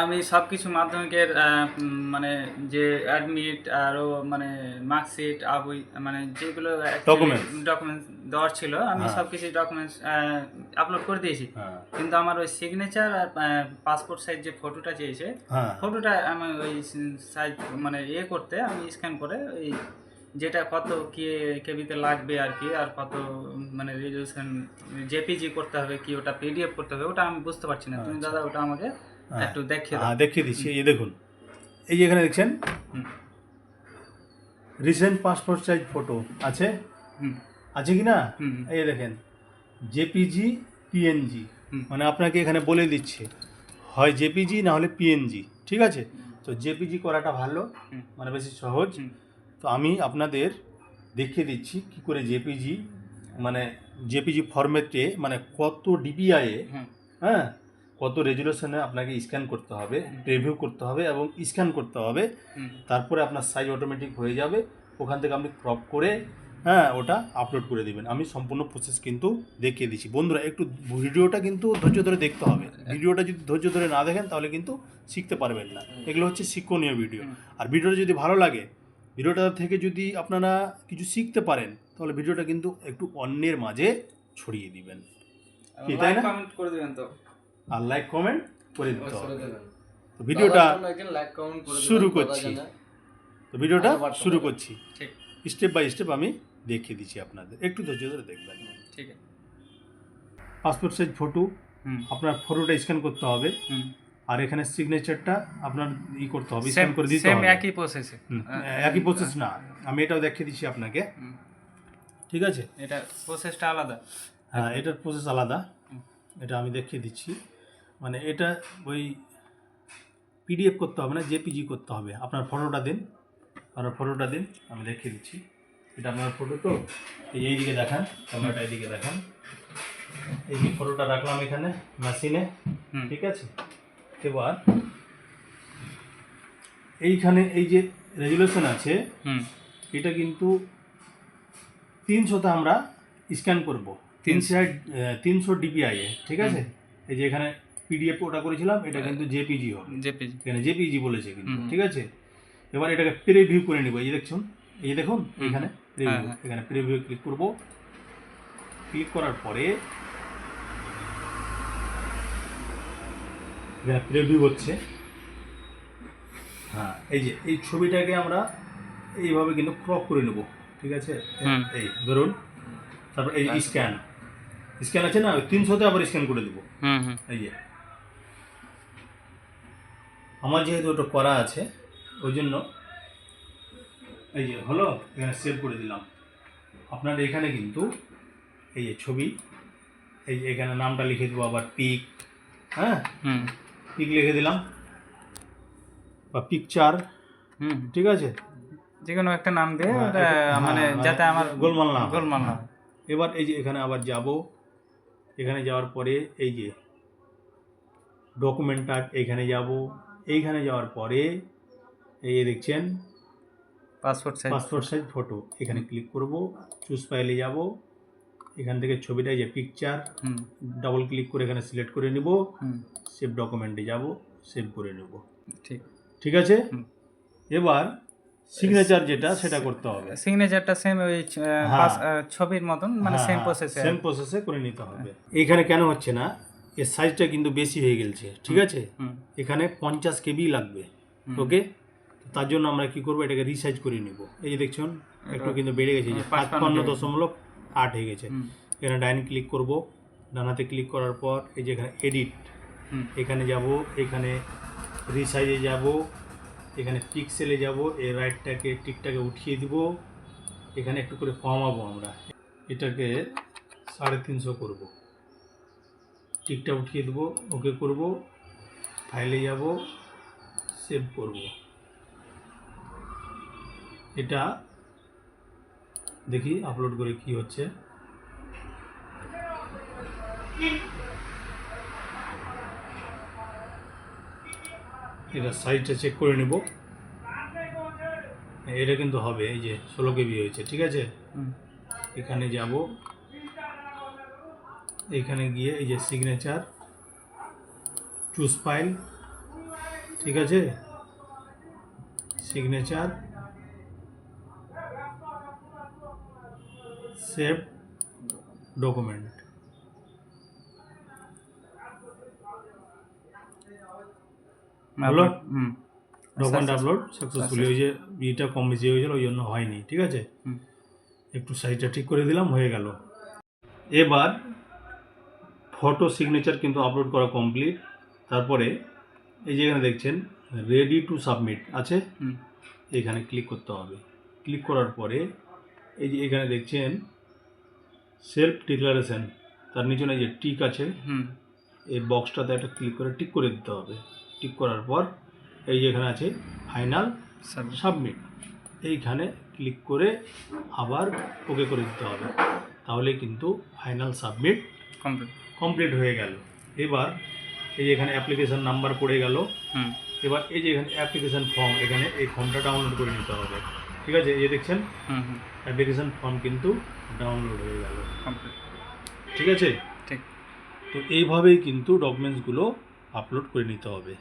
আমি সবকিছু মাধ্যমিকের মানে যে অ্যাডমিট আরও মানে মার্কশিট বই মানে যেগুলো ডকুমেন্টস দেওয়ার ছিল আমি সব কিছু ডকুমেন্টস আপলোড করে দিয়েছি। কিন্তু আমার ওই সিগনেচার আর পাসপোর্ট সাইজ যে ফটোটা চেয়েছে ফটোটা আমি ওই সাইজ মানে করতে আমি স্ক্যান করে ওই যেটা কত কি কেবিতে লাগবে আর কি, আর কত মানে রেজলিউশন জেপিজি করতে হবে কি ওটা পিডিএফ করতে হবে ওটা আমি বুঝতে পারছি না। তুমি দাদা ওটা আমাকে একটু দেখিয়ে দিচ্ছি। এই দেখুন, এই যে এখানে দেখছেন রিসেন্ট পাসপোর্ট সাইজ ফটো আছে, আছে কি না? এই দেখেন জেপিজি পিএনজি, মানে আপনাকে এখানে বলে দিচ্ছে হয় জেপিজি না হলে পিএনজি, ঠিক আছে? তো জেপিজি করাটা ভালো, মানে বেশি সহজ। তো আমি আপনাদের দেখিয়ে দিচ্ছি কি করে জেপিজি মানে জেপিজি ফরম্যাটে মানে কত ডিপিআইয়ে হ্যাঁ কত রেজুলেশনে আপনাকে স্ক্যান করতে হবে, প্রিভিউ করতে হবে এবং স্ক্যান করতে হবে। তারপরে আপনার সাইজ অটোমেটিক হয়ে যাবে, ওখান থেকে আপনি ক্রপ করে ওটা আপলোড করে দেবেন। আমি সম্পূর্ণ প্রসেস কিন্তু দেখিয়ে দিচ্ছি। বন্ধুরা একটু ভিডিওটা কিন্তু ধৈর্য ধরে দেখতে হবে। ভিডিওটা যদি ধৈর্য ধরে না দেখেন তাহলে কিন্তু শিখতে পারবেন না। এগুলো হচ্ছে শিক্ষণীয় ভিডিও। আর ভিডিওটা যদি ভালো লাগে, ভিডিওটা থেকে যদি আপনারা কিছু শিখতে পারেন, তাহলে ভিডিওটা কিন্তু একটু অন্যের মাঝে ছড়িয়ে দিবেন, তাই না? কমেন্ট করে দিবেন তো, আর লাইক কমেন্ট করে দিতে হবে। তো ভিডিওটা শুরু করছি। স্টেপ বাই স্টেপ আমি দেখিয়ে দিচ্ছি আপনাদের, একটু ধৈর্য ধরে দেখবেন। ঠিক আছে। পাসপোর্ট সাইজ ফটো, আপনার ফটোটা স্ক্যান করতে হবে, আর এখানে সিগনেচারটা আপনার করতে হবে, স্ক্যান করে দিতে হবে। একই প্রসেসে, একই প্রসেস না, আমি এটাও দেখিয়ে দিচ্ছি আপনাকে, ঠিক আছে? এটা প্রসেসটা আলাদা। হ্যাঁ, এটার প্রসেস আলাদা, এটা আমি দেখিয়ে দিচ্ছি। মানে এটা ওই পিডিএফ করতে হবে না, জেপিজি করতে হবে। আপনার ফটোটা দিন, আমি দেখিয়ে দিচ্ছি। এটা আপনার ফটো, তো এইদিকে দেখান, ক্যামেরাটা এইদিকে দেখান। এই যে ফটোটা রাখলাম এখানে মেশিনে, ঠিক আছে? এবার এইখানে এই যে রেজুলেশন আছে, এটা কিন্তু 300তে আমরা স্ক্যান করব, 300 ডিপিআই, ঠিক আছে? এই যে এখানে পিডিএফ ওটা করেছিলাম, এটা কিন্তু জেপিজি হবে, এখানে জেপিজি বলেছে কিন্তু, ঠিক আছে? এবার এটাকে প্রিভিউ করে নিব। এই দেখুন, এই দেখুন এখানে প্রিভিউ, এখানে প্রিভিউ ক্লিক করব। ক্লিক করার পরে এখানে প্রিভিউ হচ্ছে। হ্যাঁ, এই যে এই ছবিটাকে আমরা এইভাবে কিন্তু ক্রপ করে নেব, ঠিক আছে? এই ধরুন, তারপর এই স্ক্যান আছে না, 300তে আবার স্ক্যান করে দেবো। এই যে আমার যেহেতু ওটা করা আছে ওই জন্য এই যে হলো, এখানে সেভ করে দিলাম। আপনার এখানে কিন্তু এই যে ছবি, এই যে এখানে নামটা লিখে দেবো, আবার পিক, পিক লিখে দিলাম, বা পিকচার, ঠিক আছে? যে কোনো একটা নাম দিয়ে মানে যাতে আমার গোলমাল না। এবার এই যে এখানে আবার যাব, এখানে যাওয়ার পরে এই যে ডকুমেন্টটা এখানে যাব, এইখানে যাওয়ার পরে এই দেখছেন পাসপোর্ট সাইজ ফটো, এখানে ক্লিক করব, চুজ ফাইলে যাব, এখান থেকে ছবিটা যে পিকচার, ডাবল ক্লিক করে এখানে সিলেক্ট করে নিব, সেভ ডকুমেন্টে যাব, সেভ করে নেব, ঠিক আছে? এবার সিগনেচার যেটা সেটা করতে হবে, সিগনেচারটা সেম ওই ছবির মতন, মানে সেম প্রসেসে করে নিতে হবে। এইখানে কেন হচ্ছে না, এর সাইজটা কিন্তু বেশি হয়ে গেছে, ঠিক আছে? এখানে 50 কেবি লাগবে, ওকে? তার জন্য আমরা কি করব, এটাকে রিসাইজ করে নিব। এই যে দেখছেন একটু কিন্তু বেড়ে গেছে, যে 55.8 হয়ে গেছে। এখানে ডাইন ক্লিক করব, ডানাতে ক্লিক করার পর এই যে এখানে এডিট, এখানে যাব, এখানে রিসাইজে যাব, এখানে পিক্সেলে যাব, এই রাইটটাকে টিকটাকে উঠিয়ে দিব, এখানে একটু করে কমাবো আমরা, এটাকে 350 করব, টিকটা উঠিয়ে দেবো, ওকে করব, ফাইলে যাব, সেভ করব। এটা দেখি আপলোড করে কি হচ্ছে। এটা সাইজটা চেক করে নেব, এটা কিন্তু হবে, এই যে 16 কেবি হয়েছে, ঠিক আছে? এখানে যাব, এখানে গিয়ে এই যে সিগনেচার, চুজ ফাইল, ঠিক আছে, সিগনেচার, সেভ ডকুমেন্ট। হলো, হুম ডকুমেন্ট Success. Upload successfully. ওই যে ইটা কম বেশি হয়েছিল ওই জন্য হয়নি, ঠিক আছে। হুম একটু সাইজটা ঠিক করে দিলাম, হয়ে গেল। এবার ফটো সিগনেচার কিন্তু আপলোড করা কমপ্লিট। তারপরে এই যে এখানে দেখছেন রেডি টু সাবমিট আছে, হুম এখানে ক্লিক করতে হবে। ক্লিক করার পরে এই যে এখানে দেখছেন সেলফ ডিক্লারেশন, তার নিচে এই যে টিক আছে, হুম এই বক্সটাতে একটা ক্লিক করে টিক করে দিতে হবে। টিক করার পর এই যে এখানে আছে ফাইনাল সাবমিট, এইখানে ক্লিক করে আবার ওকে করে দিতে হবে। তাহলে কিন্তু ফাইনাল সাবমিট কমপ্লিট। কমপ্লিট হয়ে গেল। এবার এই যে এখানে অ্যাপ্লিকেশান নাম্বার পড়ে গেল। হুম এবার এই যে এখানে অ্যাপ্লিকেশান ফর্ম, এখানে এই ফর্মটা ডাউনলোড করে নিতে হবে। ঠিক আছে, এই যে দেখছেন হুম হুম অ্যাপ্লিকেশান ফর্ম কিন্তু ডাউনলোড হয়ে গেল। কমপ্লিট। ঠিক আছে, ঠিক। তো এইভাবেই কিন্তু ডকুমেন্টসগুলো আপলোড করে নিতে হবে।